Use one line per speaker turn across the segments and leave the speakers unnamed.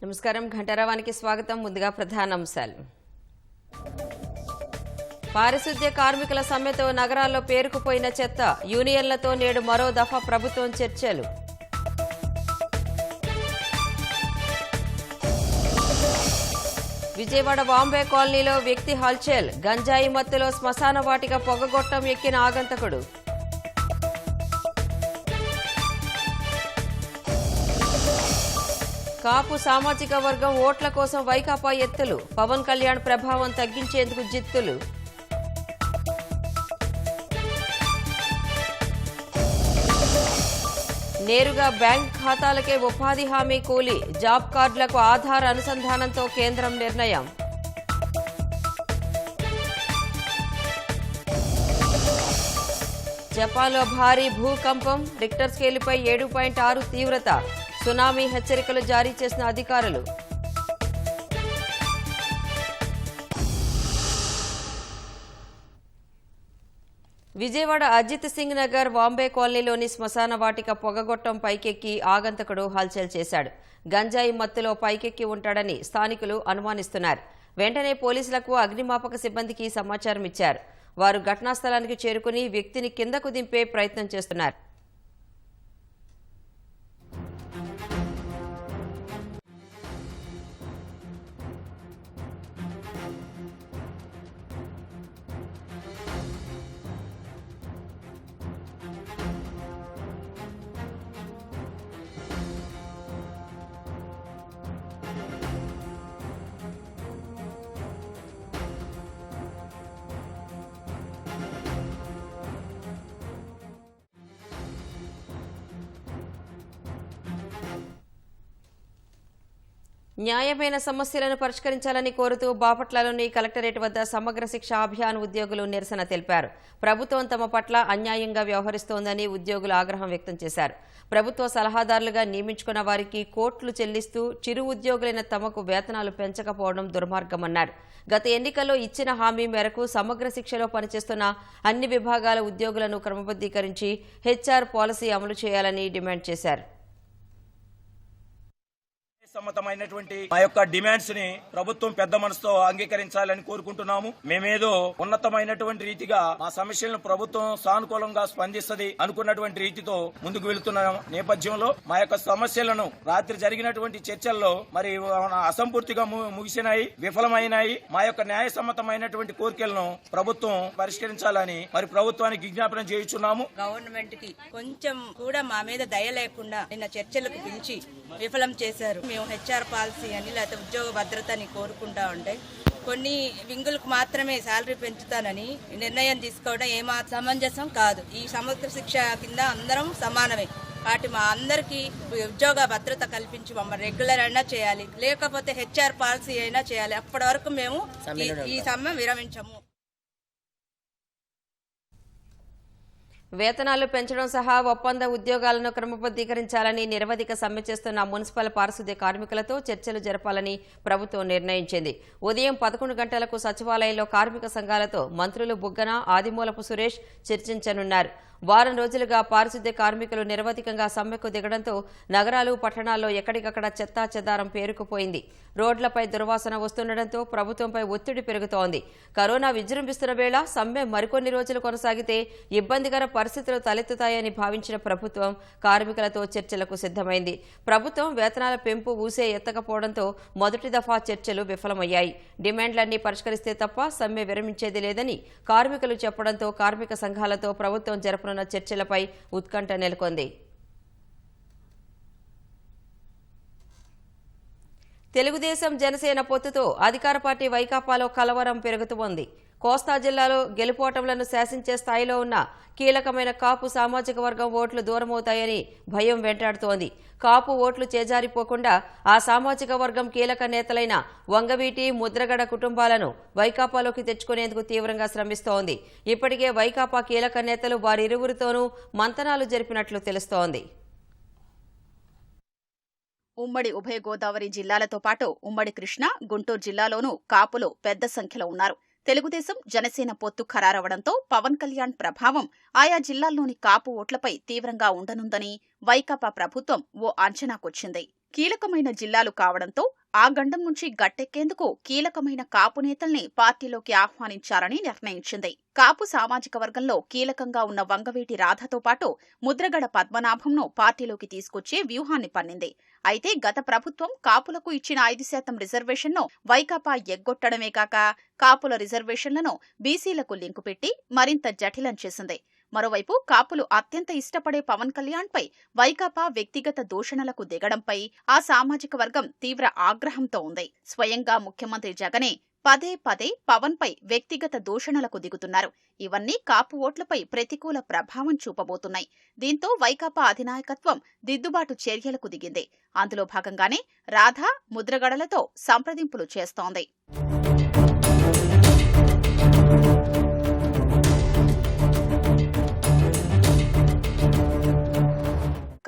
నమస్కారం ఘంటారావానికి స్వాగతం. ముందుగా ప్రధానాంశాలు. పారిశుద్ధ్య కార్మికుల సమ్మెతో నగరాల్లో పేరుకుపోయిన చెత్త. యూనియన్లతో నేడు మరో దఫా ప్రభుత్వం చర్చలు. విజయవాడ బాంబే కాలనీలో వ్యక్తి హల్చల్. గంజాయి మత్తులో శ్మశాన వాటిక పొగగొట్టం ఎక్కిన ఆగంతకుడు. కాపు సామాజిక వర్గం ఓట్ల కోసం వైకాపా ఎత్తులు. పవన్ కళ్యాణ్ ప్రభావం తగ్గించేందుకు జిత్తులు. నేరుగా బ్యాంక్ ఖాతాలకే ఉపాధి హామీ కూలీ. జాబ్ కార్డులకు ఆధార్ అనుసంధానంతో కేంద్రం నిర్ణయం. జపాన్లో భారీ భూకంపం. రిక్టర్ స్కేలుపై 7.6 తీవ్రత. సునామీ హెచ్చరికలు జారీ చేసిన అధికారులు. విజయవాడ అజిత్ సింగ్ నగర్ బాంబే కాలనీలోని శ్మశాన వాటిక పొగగొట్టం పైకెక్కి ఆగంతకుడు హల్చల్ చేశాడు. గంజాయి మత్తులో పైకెక్కి ఉంటాడని స్థానికులు అనుమానిస్తున్నారు. వెంటనే పోలీసులకు అగ్నిమాపక సిబ్బందికి సమాచారం ఇచ్చారు. వారు ఘటనా స్థలానికి చేరుకుని వ్యక్తిని కిందకు దింపే ప్రయత్నం చేస్తున్నారు. న్యాయమైన సమస్యలను పరిష్కరించాలని కోరుతూ బాపట్లలోని కలెక్టరేట్ వద్ద సమగ్ర శిక్ష అభియాన్ ఉద్యోగులు నిరసన తెలిపారు. ప్రభుత్వం తమ పట్ల అన్యాయంగా వ్యవహరిస్తోందని ఉద్యోగులు ఆగ్రహం వ్యక్తం చేశారు. ప్రభుత్వ సలహాదారులుగా నియమించుకున్న వారికి కోట్లు చెల్లిస్తూ చిరు ఉద్యోగులైన తమకు వేతనాలు పెంచకపోవడం దుర్మార్గమన్నారు. గత ఎన్నికల్లో ఇచ్చిన హామీ మేరకు సమగ్ర శిక్షలో పనిచేస్తున్న అన్ని విభాగాల ఉద్యోగులను క్రమబద్దీకరించి హెచ్ఆర్ పాలసీ అమలు చేయాలని డిమాండ్ చేశారు.
సమ్మతమైనటువంటి మా యొక్క డిమాండ్స్ ని ప్రభుత్వం పెద్ద మనసుతో అంగీకరించాలని కోరుకుంటున్నాము. మేమేదో ఉన్నతమైనటువంటి రీతిగా మా సమస్యలను ప్రభుత్వం సానుకూలంగా స్పందిస్తుంది అనుకున్నటువంటి రీతితో ముందుకు వెళుతున్న నేపథ్యంలో మా యొక్క సమస్యలను రాత్రి జరిగినటువంటి చర్చల్లో మరి అసంపూర్తిగా ముగిసినాయి, విఫలమైనాయి. మా యొక్క న్యాయసమ్మతమైనటువంటి కోరికలను ప్రభుత్వం పరిష్కరించాలని మరి ప్రభుత్వానికి విజ్ఞాపనం చేయుచున్నాము.
గవర్నమెంట్ కి కొంచెం కూడా మా మీద దయ లేకుండా నిన్న చర్చలకు పిలిచి విఫలం చేశారు. మేము హెచ్ఆర్ పాలసీ అని లేకపోతే ఉద్యోగ భద్రతని కోరుకుంటా ఉంటే కొన్ని వింగులకు మాత్రమే శాలరీ పెంచుతానని నిర్ణయం తీసుకోవడం ఏమాత్రం సమంజసం కాదు. ఈ సమగ్ర శిక్ష కింద అందరం సమానమే. వాటి మా అందరికీ ఉద్యోగ భద్రత కల్పించి మమ్మల్ని రెగ్యులర్ అయినా చేయాలి, లేకపోతే హెచ్ఆర్ పాలసీ అయినా చేయాలి. అప్పటి వరకు మేము ఈ సమ్మె విరమించము.
వేతనాలు పెంచడం సహా ఒప్పంద ఉద్యోగాలను క్రమబద్దీకరించాలని నిరవధిక సమ్మె చేస్తున్న మున్సిపల్ పారిశుద్ధ్య కార్మికులతో చర్చలు జరపాలని ప్రభుత్వం నిర్ణయించింది. ఉదయం 11 గంటలకు సచివాలయంలో కార్మిక సంఘాలతో మంత్రులు బుగ్గన, ఆదిమూలపు సురేష్ చర్చించనున్నారు. వారం రోజులుగా పారిశుద్ధ్య కార్మికులు నిరవధికంగా సమ్మెకు దిగడంతో నగరాలు, పట్టణాల్లో ఎక్కడికక్కడ చెత్తా చెదారం పేరుకుపోయింది. రోడ్లపై దుర్వాసన వస్తుండటంతో ప్రభుత్వంపై ఒత్తిడి పెరుగుతోంది. కరోనా విజృంభిస్తున్న వేళ సమ్మె మరికొన్ని రోజులు కొనసాగితే ఇబ్బందికర పరిస్థితులు తలెత్తుతాయని భావించిన ప్రభుత్వం కార్మికులతో చర్చలకు సిద్ధమైంది. ప్రభుత్వం వేతనాల పెంపు ఊసే ఎత్తకపోవడంతో మొదటి దఫా చర్చలు విఫలమయ్యాయి. డిమాండ్లన్నీ పరిష్కరిస్తే తప్ప సమ్మె విరమించేది లేదని కార్మికులు చెప్పడంతో కార్మిక సంఘాలతో ప్రభుత్వం జరపనున్న చర్చలపై ఉత్కంఠ నెలకొంది. తెలుగుదేశం జనసేన పొత్తుతో అధికార పార్టీ వైకాపాలో కలవరం పెరుగుతోంది. కోస్తా జిల్లాలో గెలుపోటములను శాసించే స్థాయిలో ఉన్న కీలకమైన కాపు సామాజిక వర్గం ఓట్లు దూరమవుతాయని భయం వెంటాడుతోంది. కాపు ఓట్లు చేజారిపోకుండా ఆ సామాజిక వర్గం కీలక నేతలైన వంగవీటి, ముద్రగడ కుటుంబాలను వైకాపాలోకి తెచ్చుకునేందుకు తీవ్రంగా శ్రమిస్తోంది. ఇప్పటికే వైకాపా కీలక నేతలు వారిరువురితోనూ మంతనాలు జరిపినట్లు తెలుస్తోంది.
ఉమ్మడి ఉభయ గోదావరి జిల్లాలతో పాటు ఉమ్మడి కృష్ణా, గుంటూరు జిల్లాలోనూ కాపులు పెద్ద సంఖ్యలో ఉన్నారు. తెలుగుదేశం జనసేన పొత్తు ఖరారవడంతో పవన్ కళ్యాణ్ ప్రభావం ఆయా జిల్లాల్లోని కాపు ఓట్లపై తీవ్రంగా ఉండనుందని వైకాపా ప్రభుత్వం ఓ అంచనాకొచ్చింది. కీలకమైన జిల్లాలు కావడంతో ఆ గండం నుంచి గట్టెక్కేందుకు కీలకమైన కాపు నేతల్ని పార్టీలోకి ఆహ్వానించాలని నిర్ణయించింది. కాపు సామాజిక వర్గంలో కీలకంగా ఉన్న వంగవీటి రాధతో పాటు ముద్రగడ పద్మనాభంను పార్టీలోకి తీసుకొచ్చే వ్యూహాన్ని పన్నింది. అయితే గత ప్రభుత్వం కాపులకు ఇచ్చిన 5% రిజర్వేషన్ను వైకాపా ఎగ్గొట్టడమే కాక కాపుల రిజర్వేషన్లను బీసీలకు లింకు పెట్టి మరింత జటిలం చేసింది. మరోవైపు కాపులు అత్యంత ఇష్టపడే పవన్ కళ్యాణ్పై వైకాపా వ్యక్తిగత దూషణలకు దిగడంపై ఆ సామాజిక వర్గం తీవ్ర ఆగ్రహంతో ఉంది. స్వయంగా ముఖ్యమంత్రి జగనే పదే పదే పవన్ పై వ్యక్తిగత దూషణలకు దిగుతున్నారు. ఇవన్నీ కాపు ఓట్లపై ప్రతికూల ప్రభావం చూపబోతున్నాయి. దీంతో వైకాపా అధినాయకత్వం దిద్దుబాటు చర్యలకు దిగింది. అందులో భాగంగానే రాధ ముద్రగడలతో సంప్రదింపులు చేస్తోంది.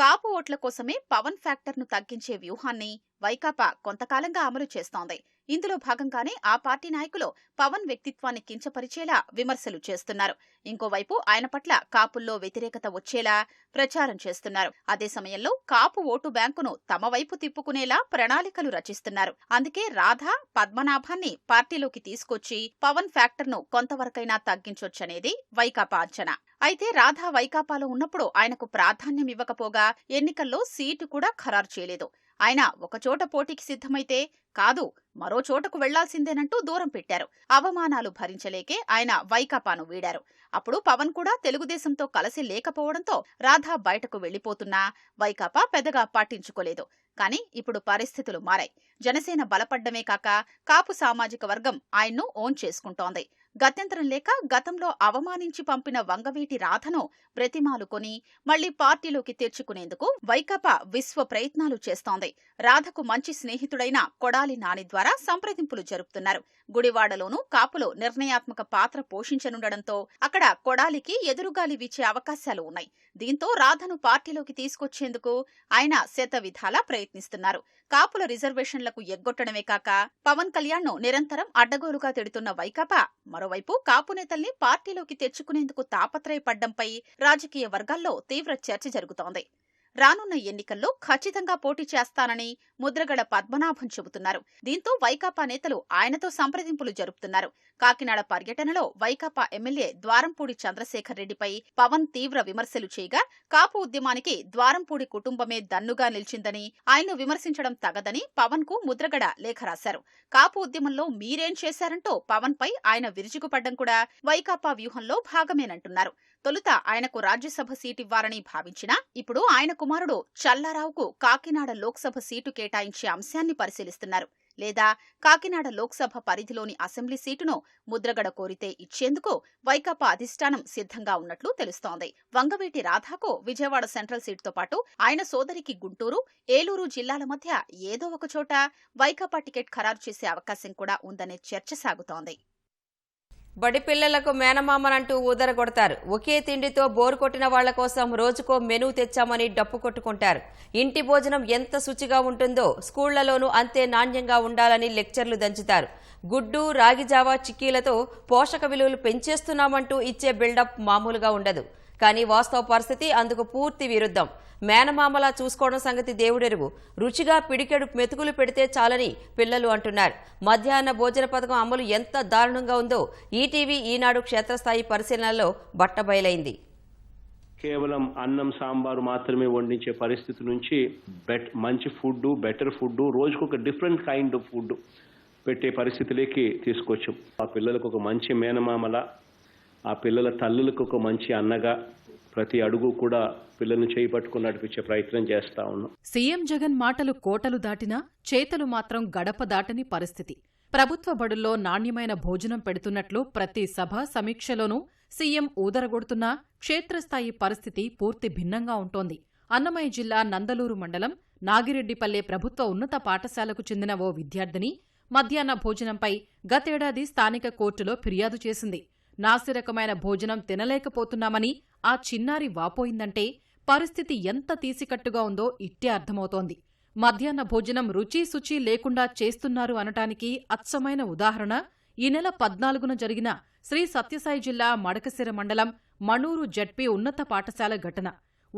కాపు ఓట్ల కోసమే పవన్ ఫ్యాక్టర్ను తగ్గించే వ్యూహాన్ని వైకాపా కొంతకాలంగా అమలు చేస్తోంది. ఇందులో భాగంగానే ఆ పార్టీ నాయకులు పవన్ వ్యక్తిత్వాన్ని కించపరిచేలా విమర్శలు చేస్తున్నారు. ఇంకోవైపు ఆయన పట్ల కాపుల్లో వ్యతిరేకత వచ్చేలా ప్రచారం చేస్తున్నారు. అదే సమయంలో కాపు ఓటు బ్యాంకును తమ వైపు తిప్పుకునేలా ప్రణాళికలు రచిస్తున్నారు. అందుకే రాధ పద్మనాభాన్ని పార్టీలోకి తీసుకొచ్చి పవన్ ఫ్యాక్టర్ను కొంతవరకైనా తగ్గించొచ్చనేది వైకాపా అంచనా. అయితే రాధ వైకాపాలో ఉన్నప్పుడు ఆయనకు ప్రాధాన్యం ఇవ్వకపోగా ఎన్నికల్లో సీటు కూడా ఖరారు చేయలేదు. ఆయన ఒకచోట పోటీకి సిద్ధమైతే కాదు మరో చోటకు వెళ్లాల్సిందేనంటూ దూరం పెట్టారు. అవమానాలు భరించలేకే ఆయన వైకాపాను వీడారు. అప్పుడు పవన్ కూడా తెలుగుదేశంతో కలిసి లేకపోవడంతో రాధ బయటకు వెళ్లిపోతున్నా వైకాపా పెద్దగా పట్టించుకోలేదు. కానీ ఇప్పుడు పరిస్థితులు మారాయి. జనసేన బలపడ్డమే కాక కాపు సామాజిక వర్గం ఆయన్ను ఓన్ చేసుకుంటోంది. గత్యంతరం లేక గతంలో అవమానించి పంపిన వంగవీటి రాధను బ్రతిమాలుకొని మళ్లీ పార్టీలోకి తెచ్చుకునేందుకు వైకాపా విశ్వ ప్రయత్నాలు చేస్తోంది. రాధకు మంచి స్నేహితుడైన కొడాలి నాని ద్వారా సంప్రదింపులు జరుపుతున్నారు. గుడివాడలోనూ కాపులు నిర్ణయాత్మక పాత్ర పోషించనుండడంతో అక్కడ కొడాలికి ఎదురుగాలి వీచే అవకాశాలు ఉన్నాయి. దీంతో రాధను పార్టీలోకి తీసుకొచ్చేందుకు ఆయన శతవిధాలా ప్రయత్నిస్తున్నారు. కాపుల రిజర్వేషన్లకు ఎగ్గొట్టడమే కాక పవన్ కళ్యాణ్ను నిరంతరం అడ్డగోలుగా తిడుతున్న వైకాపా మరోవైపు కాపు నేతల్ని పార్టీలోకి తెచ్చుకునేందుకు తాపత్రయపడ్డంపై రాజకీయ వర్గాల్లో తీవ్ర చర్చ జరుగుతోంది. రానున్న ఎన్నికల్లో ఖచ్చితంగా పోటీ చేస్తానని ముద్రగడ పద్మనాభం చెబుతున్నారు. దీంతో వైకాపా నేతలు ఆయనతో సంప్రదింపులు జరుపుతున్నారు. కాకినాడ పర్యటనలో వైకాపా ఎమ్మెల్యే ద్వారంపూడి చంద్రశేఖర్ రెడ్డిపై పవన్ తీవ్ర విమర్శలు చేయగా కాపు ఉద్యమానికి ద్వారంపూడి కుటుంబమే దన్నుగా నిలిచిందని ఆయన్ను విమర్శించడం తగదని పవన్ కు ముద్రగడ లేఖ రాశారు. కాపు ఉద్యమంలో మీరేం చేశారంటూ పవన్ పై ఆయన విరుచుకుపడ్డం కూడా వైకాపా వ్యూహంలో భాగమేనంటున్నారు. తొలుత ఆయనకు రాజ్యసభ సీటివ్వాలని భావించినా ఇప్పుడు ఆయన కుమారుడు చల్లారావుకు కాకినాడ లోక్సభ సీటు కేటాయించే అంశాన్ని పరిశీలిస్తున్నారు. లేదా కాకినాడ లోక్సభ పరిధిలోని అసెంబ్లీ సీటును ముద్రగడ కోరితే ఇచ్చేందుకు వైకాపా అధిష్టానం సిద్ధంగా ఉన్నట్లు తెలుస్తోంది. వంగవీటి రాధకు విజయవాడ సెంట్రల్ సీటుతో పాటు ఆయన సోదరికి గుంటూరు, ఏలూరు జిల్లాల మధ్య ఏదో ఒక చోట వైకాపా టికెట్ ఖరారు చేసే అవకాశం కూడా ఉందనే చర్చ సాగుతోంది.
బడి పిల్లలకు మేనమామనంటూ ఊదరగొడతారు. ఒకే తిండితో బోరు కొట్టిన వాళ్ల కోసం రోజుకో మెనూ తెచ్చామని డప్పు కొట్టుకుంటారు. ఇంటి భోజనం ఎంత శుచిగా ఉంటుందో స్కూళ్లలోనూ అంతే నాణ్యంగా ఉండాలని లెక్చర్లు దంచుతారు. గుడ్డు, రాగిజావా, చిక్కీలతో పోషక విలువలు పెంచేస్తున్నామంటూ ఇచ్చే బిల్డప్ మామూలుగా ఉండదు. కానీ వాస్తవ పరిస్థితి అందుకు పూర్తి విరుద్ధం. మేనమామలా చూసుకోవడం సంగతి దేవుడెరుగు. రుచిగా పిడికెడు మెతుకులు పెడితే చాలని పిల్లలు అంటున్నారు. మధ్యాహ్న భోజన పథకం అమలు ఎంత దారుణంగా ఉందో ఈటీవీ ఈనాడు క్షేత్రస్థాయి పరిశీలనలో బట్టబయలైంది.
కేవలం అన్నం సాంబారు మాత్రమే వండించే పరిస్థితి నుంచి మంచి ఫుడ్, బెటర్ ఫుడ్, రోజుకు ఒక డిఫరెంట్ కైండ్ ఆఫ్ ఫుడ్ పెట్టే పరిస్థితిలోకి తీసుకొచ్చాం. ఆ పిల్లలకు ఒక మంచి మేనమామలా, ఆ పిల్లల తల్లులకు ఒక మంచి అన్నగా ప్రతి అడుగు కూడా పిల్లల్ని చేయి పట్టుకుని నడిపించే ప్రయత్నం చేస్తా ఉన్నాం.
సీఎం జగన్ మాటలు కోటలు దాటినా చేతలు మాత్రం గడప దాటని పరిస్థితి. ప్రభుత్వ బడుల్లో నాణ్యమైన భోజనం పెడుతున్నట్లు ప్రతి సభ సమీక్షలోనూ సీఎం ఊదరగొడుతున్నా క్షేత్రస్థాయి పరిస్థితి పూర్తి భిన్నంగా ఉంటోంది. అన్నమయ్య జిల్లా నందలూరు మండలం నాగిరెడ్డిపల్లె ప్రభుత్వ ఉన్నత పాఠశాలకు చెందిన ఓ విద్యార్థిని మధ్యాహ్న భోజనంపై గతేడాది స్థానిక కోర్టులో ఫిర్యాదు చేసింది. నాసిరకమైన భోజనం తినలేకపోతున్నామని ఆ చిన్నారి వాపోయిందంటే పరిస్థితి ఎంత తీసికట్టుగా ఉందో ఇట్టే అర్థమవుతోంది. మధ్యాహ్న భోజనం రుచి శుచి లేకుండా చేస్తున్నారు అనటానికి అచ్చమైన ఉదాహరణ ఈ నెల 14న జరిగిన శ్రీ సత్యసాయి జిల్లా మడకశిర మండలం మణూరు జడ్పీ ఉన్నత పాఠశాల ఘటన.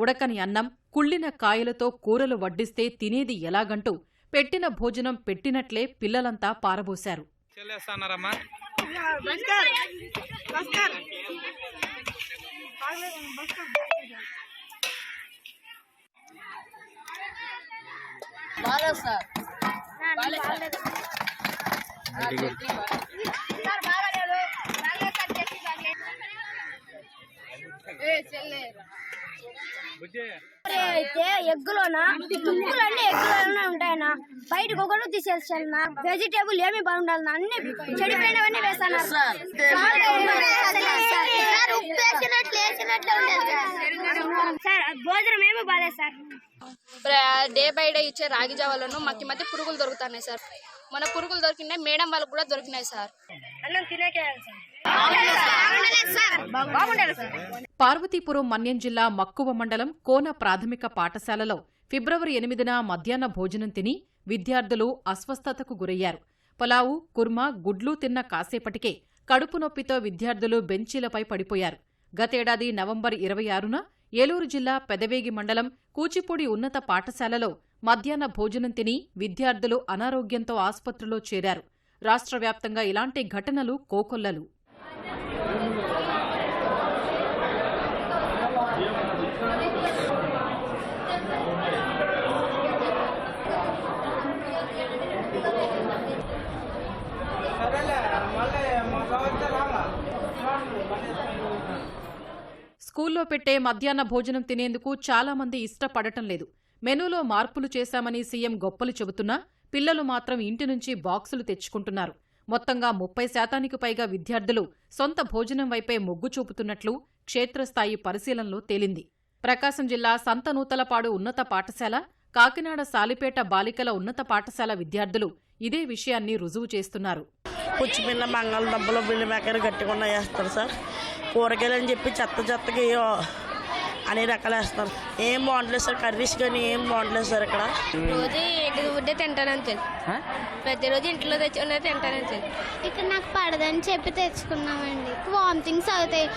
ఉడకని అన్నం, కుళ్ళిన కాయలతో కూరలు వడ్డిస్తే తినేది ఎలాగంటూ పెట్టిన భోజనం పెట్టినట్లే పిల్లలంతా పారబోశారు.
అయితే ఎగ్గులోనా ముక్కులన్నీ ఎగ్గులోనే ఉంటాయన్నా. బయటకు ఒకటి తీసేస్తాను. వెజిటేబుల్ ఏమి బాగుండాలి, అన్ని చెడిపోయినవన్నీ వేస్తాను సార్. భోజనం ఏమి బాలేదు సార్.
డే బై డే ఇచ్చే రాగి జావాలను మాకు మధ్య పురుగులు దొరుకుతున్నాయి సార్. మన పురుగులు దొరికినాయి, మేడం వాళ్ళకు కూడా దొరికినాయి సార్.
అన్నం తినేకే సార్.
పార్వతీపురం మన్యం జిల్లా మక్కువ మండలం కోన ప్రాథమిక పాఠశాలలో ఫిబ్రవరి 8న మధ్యాహ్న భోజనం తిని విద్యార్థులు అస్వస్థతకు గురయ్యారు. పలావు, కుర్మా, గుడ్లు తిన్న కాసేపటికే కడుపు నొప్పితో విద్యార్థులు బెంచీలపై పడిపోయారు. గతేడాది నవంబర్ 26న ఏలూరు జిల్లా పెదవేగి మండలం కూచిపూడి ఉన్నత పాఠశాలలో మధ్యాహ్న భోజనం తిని విద్యార్థులు అనారోగ్యంతో ఆస్పత్రిలో చేరారు. రాష్ట్ర వ్యాప్తంగా ఇలాంటి ఘటనలు కోకొల్లలు. స్కూల్లో పెట్టే మధ్యాహ్న భోజనం తినేందుకు చాలా మంది ఇష్టపడటం లేదు. మెనూలో మార్పులు చేశామని సీఎం గొప్పలు చెబుతున్నా పిల్లలు మాత్రం ఇంటి నుంచి బాక్సులు తెచ్చుకుంటున్నారు. మొత్తంగా 30% పైగా విద్యార్థులు సొంత భోజనం వైపే మొగ్గు చూపుతున్నట్లు క్షేత్రస్థాయి పరిశీలనలో తేలింది. ప్రకాశం జిల్లా సంతనూతలపాడు ఉన్నత పాఠశాల, కాకినాడ సాలిపేట బాలికల ఉన్నత పాఠశాల విద్యార్థులు ఇదే విషయాన్ని రుజువు చేస్తున్నారు.
పుచ్చిపిల్ల బంగాళదుంపలు బిల్లి మేకలు గట్టిగా వేస్తారు సార్. కూరగాయలు అని చెప్పి చెత్తగా అన్ని రకాలు వేస్తారు. ఏం బాగుంటలేదు సార్. కర్రీస్ కానీ ఏం బాగుంటలేదు సార్. ఇక్కడ
రోజు ఎగ్ ఫుడ్ తింటానని తెలుసు, ప్రతిరోజు ఇంట్లో తెచ్చుకునే తింటానని తెలుసు.
ఇక్కడ నాకు పడదని చెప్పి తెచ్చుకున్నామండి. వామిటింగ్స్ అవుతాయి.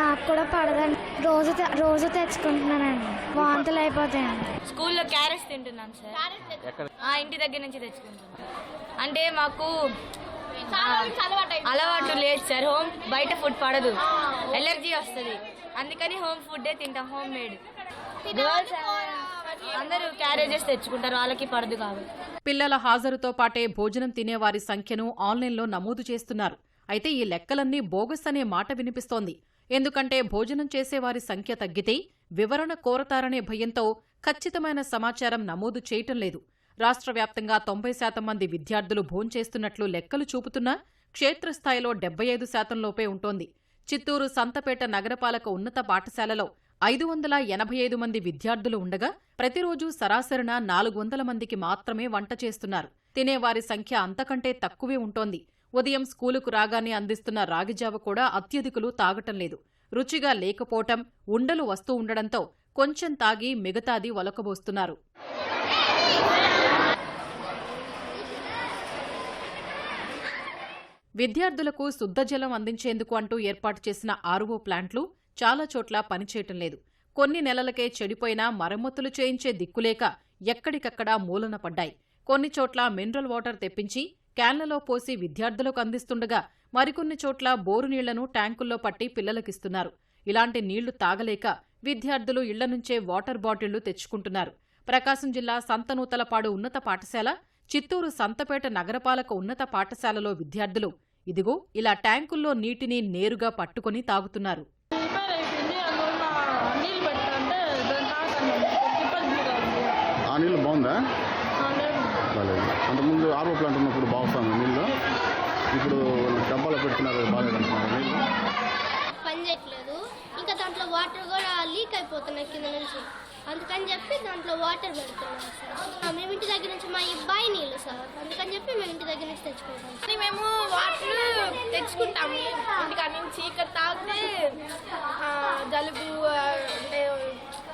నాకు కూడా పడదని రోజు తెచ్చుకుంటున్నానండి. వాంతులు అయిపోతాయండి.
స్కూల్లో క్యారెట్స్ తింటున్నాం సార్. ఇంటి దగ్గర నుంచి తెచ్చుకుంటున్నాం. అంటే మాకు అలవాటు లేదు సార్. బయట ఫుడ్ పడదు, ఎలర్జీ వస్తుంది. అందుకని హోమ్ ఫుడ్డే తింటాం, హోమ్ మేడ్. అందరూ క్యారేజెస్ తెచ్చుకుంటారు, వాళ్ళకి పడదు కాబట్టి.
పిల్లల హాజరుతో పాటే భోజనం తినేవారి సంఖ్యను ఆన్లైన్లో నమోదు చేస్తున్నారు. అయితే ఈ లెక్కలన్నీ బోగస్ అనే మాట వినిపిస్తోంది. ఎందుకంటే భోజనం చేసేవారి సంఖ్య తగ్గితే వివరణ కోరతారనే భయంతో ఖచ్చితమైన సమాచారం నమోదు చేయటం లేదు. రాష్ట్ర వ్యాప్తంగా 90% మంది విద్యార్థులు భోంచేస్తున్నట్లు లెక్కలు చూపుతున్నా క్షేత్రస్థాయిలో 75% లోపే ఉంటోంది. చిత్తూరు సంతపేట నగరపాలక ఉన్నత పాఠశాలలో 585 మంది విద్యార్థులు ఉండగా ప్రతిరోజు సరాసరిన 400 మందికి మాత్రమే వంట చేస్తున్నారు. తినేవారి సంఖ్య అంతకంటే తక్కువే ఉంటోంది. ఉదయం స్కూలుకు రాగానే అందిస్తున్న రాగిజావ కూడా అత్యధికులు తాగటం లేదు. రుచిగా లేకపోవటం, ఉండలు వస్తూ ఉండడంతో కొంచెం తాగి మిగతాది ఒలకబోస్తున్నారు. విద్యార్థులకు శుద్ధజలం అందించేందుకు అంటూ ఏర్పాటు చేసిన ఆర్ఓ ప్లాంట్లు చాలా చోట్ల పనిచేయటం లేదు. కొన్ని నెలలకే చెడిపోయినా మరమ్మతులు చేయించే దిక్కులేక ఎక్కడికక్కడా మూలన పడ్డాయి. కొన్ని చోట్ల మినరల్ వాటర్ తెప్పించి క్యాన్లలో పోసి విద్యార్థులకు అందిస్తుండగా మరికొన్ని చోట్ల బోరు నీళ్లను ట్యాంకుల్లో పట్టి పిల్లలకిస్తున్నారు. ఇలాంటి నీళ్లు తాగలేక విద్యార్థులు ఇళ్ల నుంచే వాటర్ బాటిళ్లు తెచ్చుకుంటున్నారు. ప్రకాశం జిల్లా సంతనూతలపాడు ఉన్నత పాఠశాల, చిత్తూరు సంతపేట నగరపాలక ఉన్నత పాఠశాలలో విద్యార్థులు ఇదిగో ఇలా ట్యాంకుల్లో నీటిని నేరుగా పట్టుకుని తాగుతున్నారు.
ఆ నీళ్ళు బాగుందా? అంతకుముందు ఆర్ఓ ప్లాంట్ ఉన్నప్పుడు బాగుంది నీళ్ళు. ఇప్పుడు డబ్బాలో పెడుతున్నారు, బాగాలేదంటున్నారు నీళ్ళు.
పని చేయట్లేదు. ఇంకా దాంట్లో వాటర్ కూడా లీక్ అయిపోతున్నాయి కింద నుంచి. అందుకని చెప్పి దాంట్లో వాటర్ పెడుతున్నాం సార్. మేము ఇంటి దగ్గర నుంచి మా అబ్బాయి నీళ్ళు సార్, అందుకని చెప్పి మేము ఇంటి దగ్గర నుంచి తెచ్చుకుంటాం.
మేము వాటర్ తెచ్చుకుంటాము ఇంటికాడ నుంచి. ఇక్కడ తాగితే జలుబు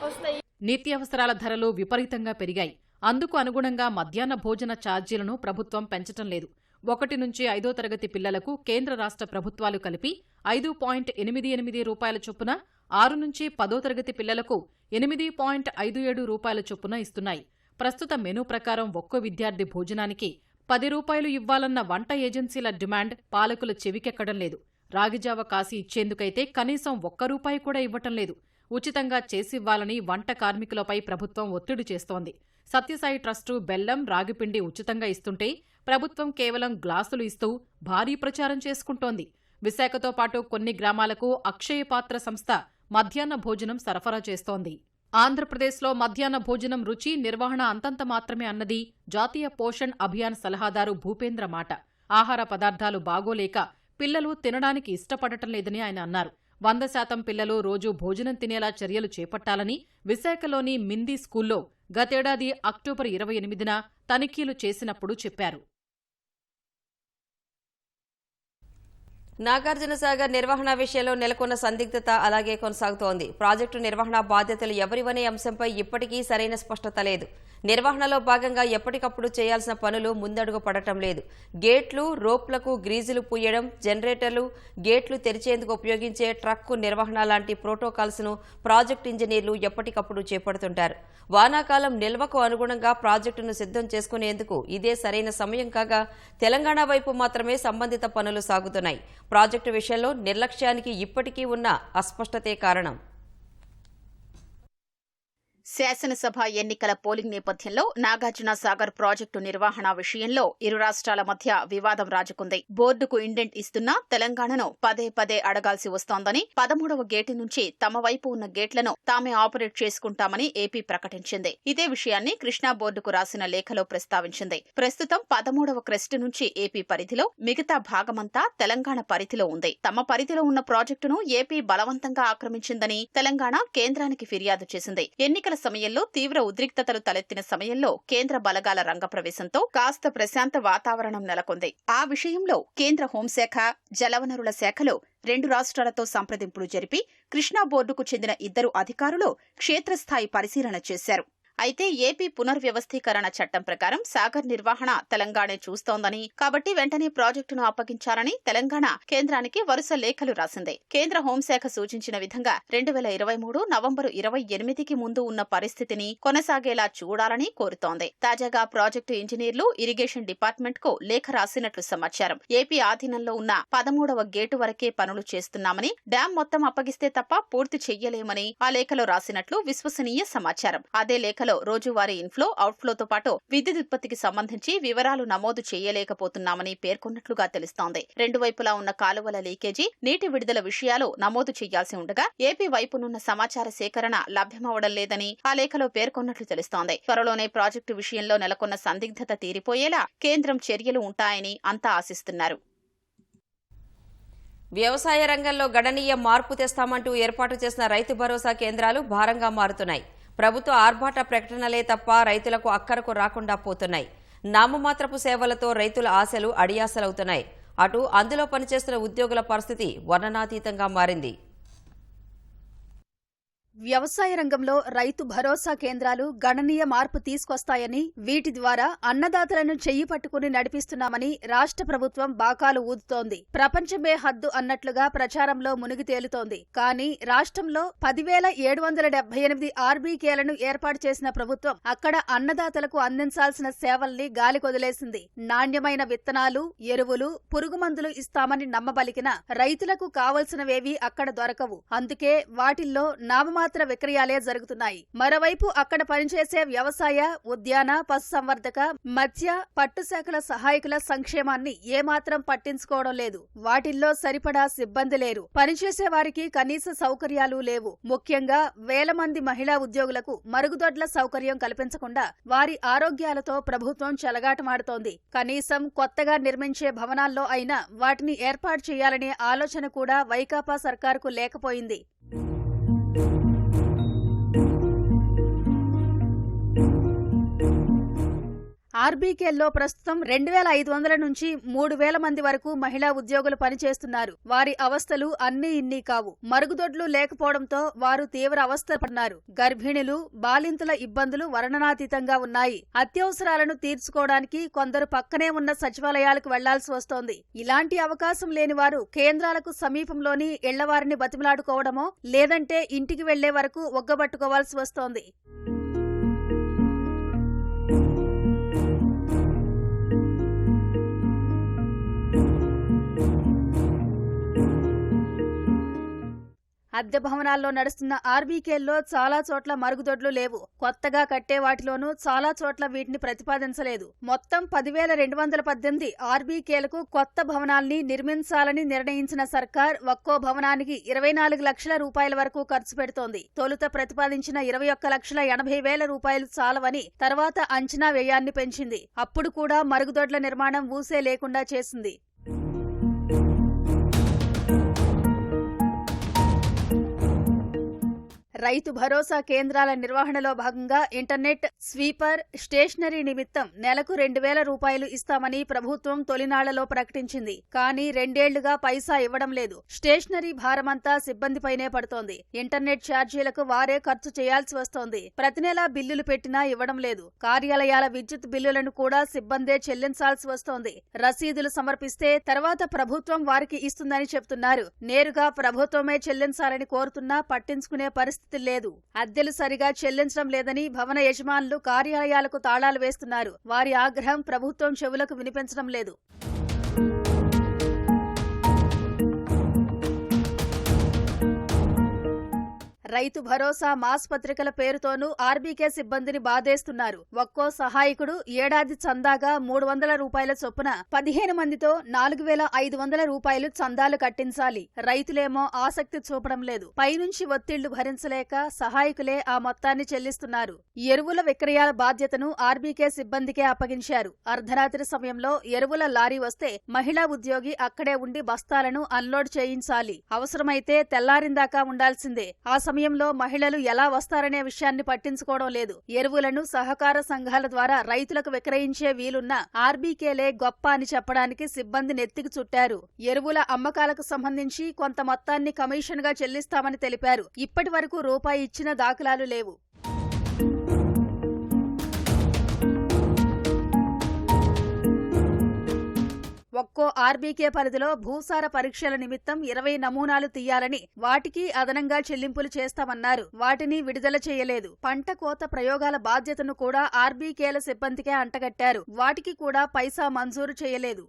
వస్తాయి.
నిత్యావసరాల ధరలు విపరీతంగా పెరిగాయి. అందుకు అనుగుణంగా మధ్యాహ్న భోజన ఛార్జీలను ప్రభుత్వం పెంచటం లేదు. 1 నుంచి 5వ తరగతి పిల్లలకు కేంద్ర రాష్ట్ర ప్రభుత్వాలు కలిపి 5.88 రూపాయల చొప్పున, 6 నుంచి 10వ తరగతి పిల్లలకు 8.57 రూపాయల చొప్పున ఇస్తున్నాయి. ప్రస్తుత మెనూ ప్రకారం ఒక్కో విద్యార్థి భోజనానికి 10 రూపాయలు ఇవ్వాలన్న వంట ఏజెన్సీల డిమాండ్ పాలకుల చెవికెక్కడం లేదు. రాగిజావ కాసి ఇచ్చేందుకైతే కనీసం 1 రూపాయి కూడా ఇవ్వటం లేదు. ఉచితంగా చేసివ్వాలని వంట కార్మికులపై ప్రభుత్వం ఒత్తిడి చేస్తోంది. సత్యసాయి ట్రస్టు బెల్లం, రాగిపిండి ఉచితంగా ఇస్తుంటే ప్రభుత్వం కేవలం గ్లాసులు ఇస్తూ భారీ ప్రచారం చేసుకుంటోంది. విశాఖతో పాటు కొన్ని గ్రామాలకు అక్షయ పాత్ర సంస్థ మధ్యాహ్న భోజనం సరఫరా చేస్తోంది. ఆంధ్రప్రదేశ్లో మధ్యాహ్న భోజనం రుచి, నిర్వహణ అంతంత మాత్రమే అన్నది జాతీయ పోషణ్ అభియాన్ సలహాదారు భూపేంద్ర మాట. ఆహార పదార్థాలు బాగోలేక పిల్లలు తినడానికి ఇష్టపడటం లేదని ఆయన అన్నారు. 100% పిల్లలు రోజూ భోజనం తినేలా చర్యలు చేపట్టాలని విశాఖలోని మింది స్కూల్లో గతేడాది అక్టోబర్ 28న తనిఖీలు చేసినప్పుడు చెప్పారు.
నాగార్జునసాగర్ నిర్వహణ విషయంలో నెలకొన్న సందిగ్ధత అలాగే కొనసాగుతోంది. ప్రాజెక్టు నిర్వహణ బాధ్యతలు ఎవరివనే అంశంపై ఇప్పటికీ సరైన స్పష్టత లేదు. నిర్వహణలో భాగంగా ఎప్పటికప్పుడు చేయాల్సిన పనులు ముందడుగు పడటం లేదు. గేట్లు, రోప్లకు గ్రీజులు పూయడం, జనరేటర్లు, గేట్లు తెరిచేందుకు ఉపయోగించే ట్రక్కు నిర్వహణ లాంటి ప్రోటోకాల్స్ను ప్రాజెక్టు ఇంజనీర్లు ఎప్పటికప్పుడు చేపడుతుంటారు. వానాకాలం నిల్వకు అనుగుణంగా ప్రాజెక్టును సిద్ధం చేసుకునేందుకు ఇదే సరైన సమయం కాగా తెలంగాణ వైపు మాత్రమే సంబంధిత పనులు సాగుతున్నాయి. ప్రాజెక్టు విషయంలో నిర్లక్ష్యానికి ఇప్పటికీ ఉన్న అస్పష్టతే కారణం.
శాసనసభ ఎన్నికల పోలింగ్ నేపథ్యంలో నాగార్జునసాగర్ ప్రాజెక్టు నిర్వహణ విషయంలో ఇరు రాష్ట్రాల మధ్య వివాదం రాజుకుంది. బోర్డుకు ఇండెంట్ ఇస్తున్నా తెలంగాణను పదే పదే అడగాల్సి వస్తోందని, 13వ గేటు నుంచి తమ వైపు ఉన్న గేట్లను తామే ఆపరేట్ చేసుకుంటామని ఏపీ ప్రకటించింది. ఇదే విషయాన్ని కృష్ణా బోర్డుకు రాసిన లేఖలో ప్రస్తావించింది. ప్రస్తుతం 13వ క్రెస్ట్ నుంచి ఏపీ పరిధిలో, మిగతా భాగమంతా తెలంగాణ పరిధిలో ఉంది. తమ పరిధిలో ఉన్న ప్రాజెక్టును ఏపీ బలవంతంగా ఆక్రమించిందని తెలంగాణ కేంద్రానికి ఫిర్యాదు చేసింది. ఎన్నికల సమయంలో తీవ్ర ఉద్రిక్తతలు తలెత్తిన సమయంలో కేంద్ర బలగాల రంగప్రవేశంతో కాస్త ప్రశాంత వాతావరణం నెలకొంది. ఆ విషయంలో కేంద్ర హోంశాఖ, జలవనరుల శాఖలో 2 రాష్ట్రాలతో సంప్రదింపులు జరిపి కృష్ణా బోర్డుకు చెందిన 2 అధికారులు క్షేత్రస్థాయి పరిశీలన చేశారు. అయితే ఏపీ పునర్వ్యవస్థీకరణ చట్టం ప్రకారం సాగర్ నిర్వహణ తెలంగాణే చూస్తోందని, కాబట్టి వెంటనే ప్రాజెక్టును అప్పగించాలని తెలంగాణ కేంద్రానికి వరుస లేఖలు రాసింది. కేంద్ర హోంశాఖ సూచించిన విధంగా 2023 నవంబరు 28కి ముందు ఉన్న పరిస్థితిని కొనసాగేలా చూడాలని కోరుతోంది. తాజాగా ప్రాజెక్టు ఇంజనీర్లు ఇరిగేషన్ డిపార్ట్మెంట్ కు లేఖ రాసినట్లు సమాచారం. ఏపీ ఆధీనంలో ఉన్న 13వ గేటు వరకే పనులు చేస్తున్నామని, డ్యాం మొత్తం అప్పగిస్తే తప్ప పూర్తి చెయ్యలేమని ఆ లేఖలో రాసినట్లు విశ్వసనీయ సమాచారం. అదే లేఖలో రోజువారీ ఇన్ఫ్లో, అవుట్ఫ్లోతో పాటు విద్యుత్ ఉత్పత్తికి సంబంధించి వివరాలు నమోదు చేయలేకపోతున్నామని పేర్కొన్నట్లుగా తెలుస్తోంది. 2 వైపులా ఉన్న కాలువల లీకేజీ, నీటి విడుదల విషయాలు నమోదు చేయాల్సి ఉండగా ఏపీ వైపునున్న సమాచార సేకరణ లభ్యమవడం లేదని ఆ లేఖలో పేర్కొన్నట్లు తెలుస్తోంది. త్వరలోనే ప్రాజెక్టు విషయంలో నెలకొన్న సందిగ్ధత తీరిపోయేలా కేంద్రం చర్యలు ఉంటాయని అంతా ఆశిస్తున్నారు.
వ్యవసాయ రంగంలో గణనీయ మార్పు తెస్తామంటూ ఏర్పాటు చేసిన రైతు భరోసా కేంద్రాలు భారంగా మారుతున్నాయి. ప్రభుత్వ ఆర్భాట ప్రకటనలే తప్ప రైతులకు అక్కరకు రాకుండా పోతున్నాయి. నామమాత్రపు సేవలతో రైతుల ఆశలు అడియాసలవుతున్నాయి. అటు అందులో పనిచేస్తున్న ఉద్యోగుల పరిస్థితి వర్ణనాతీతంగా మారింది.
వ్యవసాయ రంగంలో రైతు భరోసా కేంద్రాలు గణనీయ మార్పు తీసుకొస్తాయని, వీటి ద్వారా అన్నదాతలను చెయ్యి పట్టుకుని నడిపిస్తున్నామని రాష్ట్ర ప్రభుత్వం బాకాలు ఊదుతోంది. ప్రపంచమే హద్దు అన్నట్లుగా ప్రచారంలో మునిగి తేలుతోంది. కానీ రాష్ట్రంలో 10,778 ఆర్బీకేలను ఏర్పాటు చేసిన ప్రభుత్వం అక్కడ అన్నదాతలకు అందించాల్సిన సేవల్ని గాలికొదిలేసింది. నాణ్యమైన విత్తనాలు, ఎరువులు, పురుగుమందులు ఇస్తామని నమ్మబలికిన రైతులకు కావలసినవేవీ అక్కడ దొరకవు. అందుకే వాటిల్లో నామమాత్ర విక్రయాలే జరుగుతున్నాయి. మరోవైపు అక్కడ పనిచేసే వ్యవసాయ, ఉద్యాన, పశుసంవర్ధక, మత్స్య, పట్టు శాఖల సహాయకుల సంక్షేమాన్ని ఏమాత్రం పట్టించుకోవడం లేదు. వాటిల్లో సరిపడా సిబ్బంది లేరు. పనిచేసే వారికి కనీస సౌకర్యాలు లేవు. ముఖ్యంగా వేల మంది మహిళా ఉద్యోగులకు మరుగుదొడ్ల సౌకర్యం కల్పించకుండా వారి ఆరోగ్యాలతో ప్రభుత్వం చెలగాటమాడుతోంది. కనీసం కొత్తగా నిర్మించే భవనాల్లో అయినా వాటిని ఏర్పాటు చేయాలనే ఆలోచన కూడా వైకాపా సర్కారుకు లేకపోయింది. ఆర్బీకేల్లో ప్రస్తుతం 2,500 నుంచి 3,000 మంది వరకు మహిళా ఉద్యోగులు పనిచేస్తున్నారు. వారి అవస్థలు అన్నీ ఇన్ని కావు. మరుగుదొడ్లు లేకపోవడంతో వారు తీవ్ర అవస్థలు పడుతున్నారు. గర్భిణులు, బాలింతల ఇబ్బందులు వర్ణనాతీతంగా ఉన్నాయి. అత్యవసరాలను తీర్చుకోవడానికి కొందరు పక్కనే ఉన్న సచివాలయాలకు వెళ్లాల్సి వస్తోంది. ఇలాంటి అవకాశం లేని వారు కేంద్రాలకు సమీపంలోని ఇళ్లవారిని బతిమలాడుకోవడమో లేదంటే ఇంటికి వెళ్లే వరకు ఒగ్గబట్టుకోవాల్సి వస్తోంది. అద్దె భవనాల్లో నడుస్తున్న ఆర్బీకేల్లో చాలా చోట్ల మరుగుదొడ్లు లేవు. కొత్తగా కట్టే వాటిలోనూ చాలా చోట్ల వీటిని ప్రతిపాదించలేదు. మొత్తం 10,218 ఆర్బీకేలకు కొత్త భవనాల్ని నిర్మించాలని నిర్ణయించిన సర్కార్ ఒక్కో భవనానికి 24 లక్షల రూపాయల వరకు ఖర్చు పెడుతోంది. తొలుత ప్రతిపాదించిన 21,80,000 రూపాయలు చాలవని తర్వాత అంచనా వ్యయాన్ని పెంచింది. అప్పుడు కూడా మరుగుదొడ్ల నిర్మాణం ఊసే లేకుండా చేసింది. రైతు భరోసా కేంద్రాల నిర్వహణలో భాగంగా ఇంటర్నెట్, స్వీపర్, స్టేషనరీ నిమిత్తం నెలకు 2,000 రూపాయలు ఇస్తామని ప్రభుత్వం తొలినాళ్లలో ప్రకటించింది. కానీ 2 ఏళ్లుగా పైసా ఇవ్వడం లేదు. స్టేషనరీ భారమంతా సిబ్బందిపైనే పడుతోంది. ఇంటర్నెట్ ఛార్జీలకు వారే ఖర్చు చేయాల్సి వస్తోంది. ప్రతి నెలా బిల్లులు పెట్టినా ఇవ్వడం లేదు. కార్యాలయాల విద్యుత్ బిల్లులను కూడా సిబ్బందే చెల్లించాల్సి వస్తోంది. రసీదులు సమర్పిస్తే తర్వాత ప్రభుత్వం వారికి ఇస్తుందని చెప్తున్నారు. నేరుగా ప్రభుత్వమే చెల్లించాలని కోరుతున్నా పట్టించుకునే పరిస్థితి లేదు. అద్దెలు సరిగా చెల్లించడం లేదని భవన యజమానులు కార్యాలయాలకు తాళాలు వేస్తున్నారు. వారి ఆగ్రహం ప్రభుత్వం చెవులకు వినిపించడం లేదు. రైతు భరోసా మాస్ పత్రికల పేరుతోనూ ఆర్బీకే సిబ్బందిని బాధేస్తున్నారు. ఒక్కో సహాయకుడు ఏడాది చందాగా 300 రూపాయల చొప్పున 15 మందితో 4,500 రూపాయలు చందాలు కట్టించాలి. రైతులేమో ఆసక్తి చూపడం లేదు. పైనుంచి ఒత్తిళ్లు భరించలేక సహాయకులే ఆ మొత్తాన్ని చెల్లిస్తున్నారు. ఎరువుల విక్రయాల బాధ్యతను ఆర్బీకే సిబ్బందికే అప్పగించారు. అర్ధరాత్రి సమయంలో ఎరువుల లారీ వస్తే మహిళా ఉద్యోగి అక్కడే ఉండి బస్తాలను అన్లోడ్ చేయించాలి. అవసరమైతే తెల్లారిందాకా ఉండాల్సిందే. ఆ సమయంలో మహిళలు ఎలా వస్తారనే విషయాన్ని పట్టించుకోవడం లేదు. ఎరువులను సహకార సంఘాల ద్వారా రైతులకు విక్రయించే వీలున్న ఆర్బీకేలే గొప్ప అని చెప్పడానికి సిబ్బంది నెత్తికి చుట్టారు. ఎరువుల అమ్మకాలకు సంబంధించి కొంత మొత్తాన్ని కమిషన్ గా చెల్లిస్తామని తెలిపారు. ఇప్పటి వరకు రూపాయి ఇచ్చిన దాఖలాలు లేవు. ఒక్కో ఆర్బీకే పరిధిలో భూసార పరీక్షల నిమిత్తం 20 నమూనాలు తీయాలని, వాటికి అదనంగా చెల్లింపులు చేస్తామన్నారు. వాటిని విడుదల చేయలేదు. పంట కోత ప్రయోగాల బాధ్యతను కూడా ఆర్బీకేల సిబ్బందికే అంటగట్టారు. వాటికి కూడా పైసా మంజూరు చేయలేదు.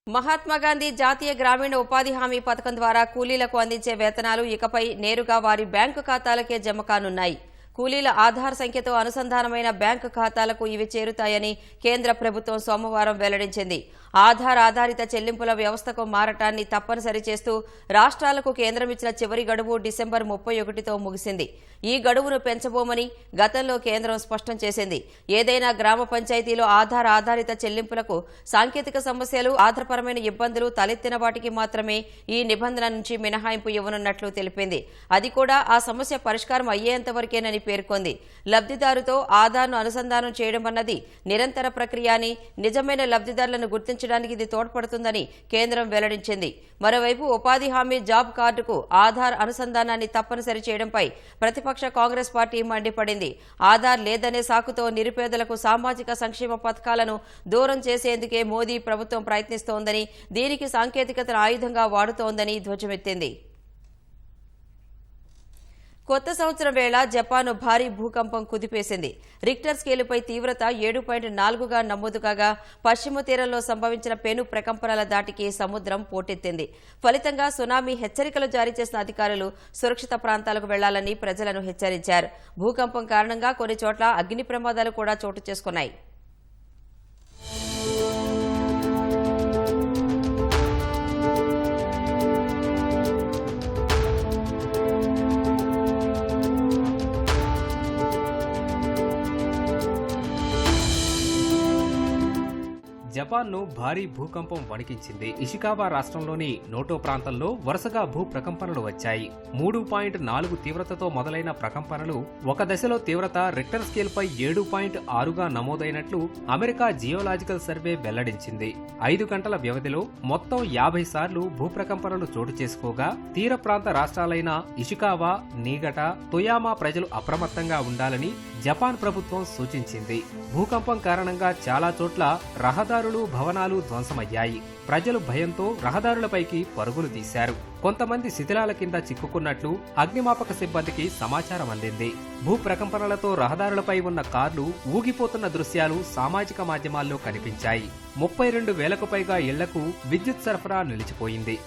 మహాత్మాగాంధీ జాతీయ గ్రామీణ ఉపాధి హామీ పథకం ద్వారా కూలీలకు అందించే వేతనాలు ఇకపై నేరుగా వారి బ్యాంకు ఖాతాలకే జమ కానున్నాయి. కూలీల ఆధార్ సంఖ్యతో అనుసంధానమైన బ్యాంకు ఖాతాలకు ఇవి చేరుతాయని కేంద్ర ప్రభుత్వం సోమవారం వెల్లడించింది. ఆధార్ ఆధారిత చెల్లింపుల వ్యవస్థకు మారటాన్ని తప్పనిసరి చేస్తూ రాష్ట్రాలకు కేంద్రం ఇచ్చిన చివరి గడువు డిసెంబర్ 31తో ముగిసింది. ఈ గడువును పెంచబోమని గతంలో కేంద్రం స్పష్టం చేసింది. ఏదైనా గ్రామ పంచాయతీలో ఆధార్ ఆధారిత చెల్లింపులకు సాంకేతిక సమస్యలు, ఆధారపరమైన ఇబ్బందులు తలెత్తిన వాటికి మాత్రమే ఈ నిబంధన నుంచి మినహాయింపు ఇవ్వనున్నట్లు తెలిపింది. అది కూడా ఆ సమస్య పరిష్కారం అయ్యేంత వరకేనని పేర్కొంది. లబ్ధిదారుతో ఆధార్ను అనుసంధానం చేయడం అన్నది నిరంతర ప్రక్రియ అని, నిజమైన లబ్ధిదారులను గుర్తించడానికి ఇది తోడ్పడుతుందని కేంద్రం వెల్లడించింది. మరోవైపు ఉపాధి హామీ జాబ్ కార్డుకు ఆధార్ అనుసంధానాన్ని తప్పనిసరి చేయడంపై ప్రతిపక్ష కాంగ్రెస్ పార్టీ మండిపడింది. ఆధార్ లేదనే సాకుతో నిరుపేదలకు సామాజిక సంక్షేమ పథకాలను దూరం చేసేందుకే మోదీ ప్రభుత్వం ప్రయత్నిస్తోందని, దీనికి సాంకేతికతను ఆయుధంగా వాడుతోందని ధ్వజమెత్తింది. కొత్త సంవత్సరం వేళ జపాన్ భారీ భూకంపం కుదిపేసింది. రిక్టర్ స్కేలుపై తీవ్రత 7.4గా నమోదు కాగా పశ్చిమ తీరంలో సంభవించిన పెను ప్రకంపనల దాటికి సముద్రం పోటెత్తింది. ఫలితంగా సునామీ హెచ్చరికలు జారీ చేసిన అధికారులు సురక్షిత ప్రాంతాలకు వెళ్లాలని ప్రజలను హెచ్చరించారు. భూకంపం కారణంగా కొన్ని చోట్ల అగ్ని ప్రమాదాలు కూడా చోటు చేసుకున్నాయి.
జపాన్ జపాన్ను భారీ భూకంపం వణికించింది. ఇషికావా రాష్ట్రంలోని నోటో ప్రాంతంలో వరుసగా భూ ప్రకంపనలు వచ్చాయి. 3.4 తీవ్రతతో మొదలైన ప్రకంపనలు ఒక దశలో తీవ్రత రిక్టర్ స్కేల్పై 7.6గా నమోదైనట్లు అమెరికా జియోలాజికల్ సర్వే వెల్లడించింది. 5 గంటల వ్యవధిలో మొత్తం 50 సార్లు భూప్రకంపనలు చోటు చేసుకోగా తీర ప్రాంత రాష్ట్రాలైన ఇషికావా, నీగట, తొయామా ప్రజలు అప్రమత్తంగా ఉండాలని జపాన్ ప్రభుత్వం సూచించింది. భూకంపం కారణంగా చాలా చోట్ల రహదారులు, భవనాలు ధ్వంసమయ్యాయి. ప్రజలు భయంతో రహదారులపైకి పరుగులు తీశారు. కొంతమంది శిథిలాల కింద చిక్కుకున్నట్లు అగ్నిమాపక సిబ్బందికి సమాచారం అందింది. భూ ప్రకంపనలతో రహదారులపై ఉన్న కార్లు ఊగిపోతున్న దృశ్యాలు సామాజిక మాధ్యమాల్లో కనిపించాయి. 32,000కు పైగా ఇళ్లకు విద్యుత్ సరఫరా నిలిచిపోయింది.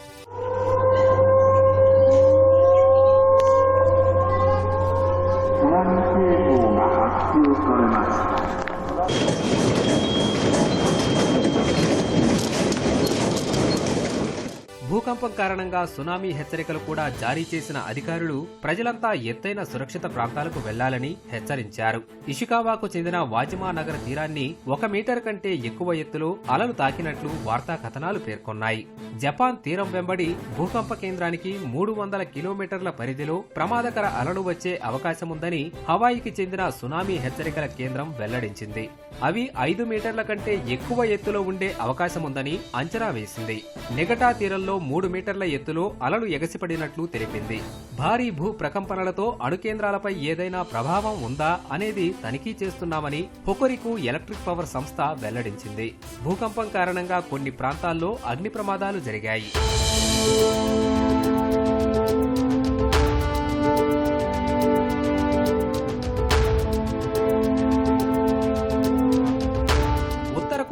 భూకంపం కారణంగా సునామీ హెచ్చరికలు కూడా జారీ చేసిన అధికారులు ప్రజలంతా ఎత్తైన సురక్షిత ప్రాంతాలకు వెళ్లాలని హెచ్చరించారు. ఇషికావాకు చెందిన వాజిమా నగర తీరాన్ని 1 మీటర్ కంటే ఎక్కువ ఎత్తులో అలలు తాకినట్లు వార్తా కథనాలు పేర్కొన్నాయి. జపాన్ తీరం వెంబడి భూకంప కేంద్రానికి 300 కిలోమీటర్ల పరిధిలో ప్రమాదకర అలలు వచ్చే అవకాశముందని హవాయికి చెందిన సునామీ హెచ్చరికల కేంద్రం వెల్లడించింది. అవి 5 మీటర్ల కంటే ఎక్కువ ఎత్తులో ఉండే అవకాశముందని అంచనా వేసింది. నిగటా తీరంలో 3 మీటర్ల ఎత్తులో అలలు ఎగసిపడినట్లు తెలిపింది. భారీ భూ ప్రకంపనలతో అణుకేంద్రాలపై ఏదైనా ప్రభావం ఉందా అనేది తనిఖీ చేస్తున్నామని హొకొరికు ఎలక్ట్రిక్ పవర్ సంస్థ వెల్లడించింది. భూకంపం కారణంగా కొన్ని ప్రాంతాల్లో అగ్ని ప్రమాదాలు జరిగాయి.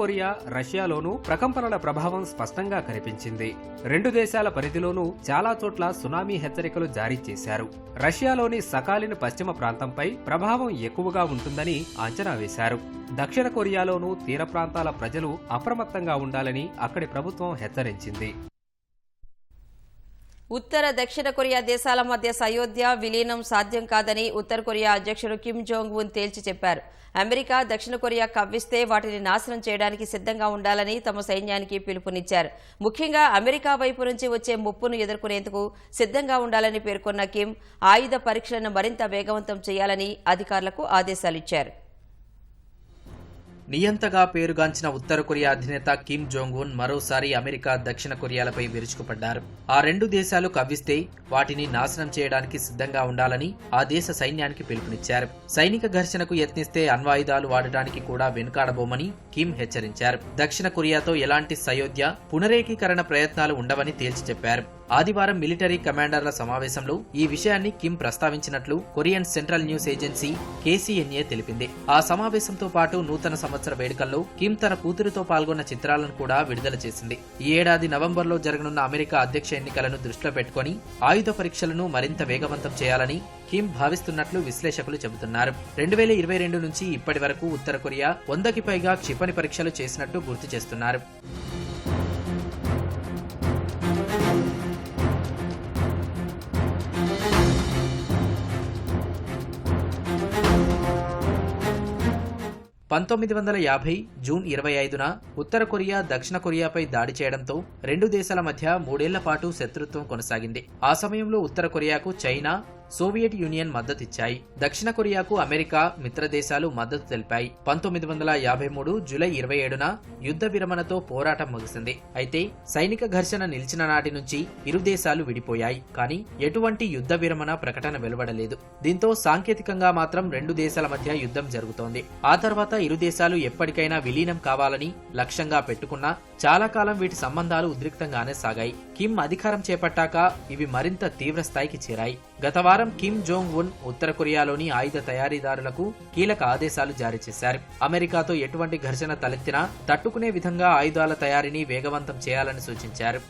కొరియా, రష్యాలోనూ ప్రకంపనల ప్రభావం స్పష్టంగా కనిపించింది. 2 దేశాల పరిధిలోనూ చాలా చోట్ల సునామీ హెచ్చరికలు జారీ చేశారు. రష్యాలోని సకాలిన్ పశ్చిమ ప్రాంతంపై ప్రభావం ఎక్కువగా ఉంటుందని అంచనా వేశారు. దక్షిణ కొరియాలోనూ తీర ప్రాంతాల ప్రజలు అప్రమత్తంగా ఉండాలని అక్కడి ప్రభుత్వం హెచ్చరించింది.
ఉత్తర, దక్షిణ కొరియా దేశాల మధ్య సయోధ్య విలీనం సాధ్యం కాదని ఉత్తర కొరియా అధ్యక్షుడు కిమ్ జోంగ్ ఉన్ తేల్చి చెప్పారు. అమెరికా, దక్షిణ కొరియా కవ్విస్తే వాటిని నాశనం చేయడానికి సిద్ధంగా ఉండాలని తమ సైన్యానికి పిలుపునిచ్చారు. ముఖ్యంగా అమెరికా వైపు నుంచి వచ్చే ముప్పును ఎదుర్కొనేందుకు సిద్ధంగా ఉండాలని పేర్కొన్న కిమ్ ఆయుధ పరీక్షలను మరింత వేగవంతం చేయాలని అధికారులకు ఆదేశాలిచ్చారు.
నియంతగా పేరుగాంచిన ఉత్తర కొరియా అధినేత కిమ్ జోంగ్ ఉన్ మరోసారి అమెరికా, దక్షిణ కొరియాలపై విరుచుకుపడ్డారు. ఆ 2 దేశాలు కవ్విస్తే వాటిని నాశనం చేయడానికి సిద్ధంగా ఉండాలని ఆ దేశ సైన్యానికి పిలుపునిచ్చారు. సైనిక ఘర్షణకు యత్నిస్తే అణ్వాయుధాలు వాడటానికి కూడా వెనుకాడబోమని కిమ్ హెచ్చరించారు. దక్షిణ కొరియాతో ఎలాంటి సయోధ్య, పునరేకీకరణ ప్రయత్నాలు ఉండవని తేల్చి చెప్పారు. ఆదివారం మిలిటరీ కమాండర్ల సమావేశంలో ఈ విషయాన్ని కిమ్ ప్రస్తావించినట్లు Korean Central News Agency KCNA తెలిపింది. ఆ సమావేశంతో పాటు నూతన సంవత్సర వేడుకల్లో కిమ్ తన కూతురుతో పాల్గొన్న చిత్రాలను కూడా విడుదల చేసింది. ఈ ఏడాది నవంబర్లో జరగనున్న అమెరికా అధ్యక్ష ఎన్నికలను దృష్టిలో పెట్టుకుని ఆయుధ పరీక్షలను మరింత వేగవంతం చేయాలని కిమ్ భావిస్తున్నట్లు విశ్లేషకులు చెబుతున్నారు. 2022 నుంచి ఇప్పటి వరకు ఉత్తర కొరియా 100కి పైగా క్షిపణి పరీక్షలు చేసినట్టు గుర్తు చేస్తున్నారు. జూన్ 25న ఉత్తర కొరియా దక్షిణ కొరియాపై దాడి చేయడంతో 2 దేశాల మధ్య 3 ఏళ్ల పాటు శత్రుత్వం కొనసాగింది. ఆ సమయంలో ఉత్తర కొరియాకు చైనా, సోవియట్ యూనియన్ మద్దతిచ్చాయి. దక్షిణ కొరియాకు అమెరికా, మిత్ర దేశాలు మద్దతు తెలిపాయి. 1953 జూలై 27న యుద్ధ విరమణతో పోరాటం ముగిసింది. అయితే సైనిక ఘర్షణ నిలిచిన నాటి నుంచి ఇరు దేశాలు విడిపోయాయి. కానీ ఎటువంటి యుద్ధ విరమణ ప్రకటన వెలువడలేదు. దీంతో సాంకేతికంగా మాత్రం 2 దేశాల మధ్య యుద్ధం జరుగుతోంది. ఆ తర్వాత ఇరు దేశాలు ఎప్పటికైనా విలీనం కావాలని లక్ష్యంగా పెట్టుకున్నా చాలా కాలం వీటి సంబంధాలు ఉద్రిక్తంగానే సాగాయి. కిమ్ అధికారం చేపట్టాక ఇవి మరింత తీవ్ర స్థాయికి చేరాయి. గత వారం కిమ్ జోంగ్ ఉన్ ఉత్తర కొరియాలోని ఆయుధ తయారీదారులకు కీలక ఆదేశాలు జారీ చేశారు. అమెరికాతో ఎటువంటి ఘర్షణ తలెత్తినా తట్టుకునే విధంగా ఆయుధాల తయారీని వేగవంతం చేయాలని సూచించారు.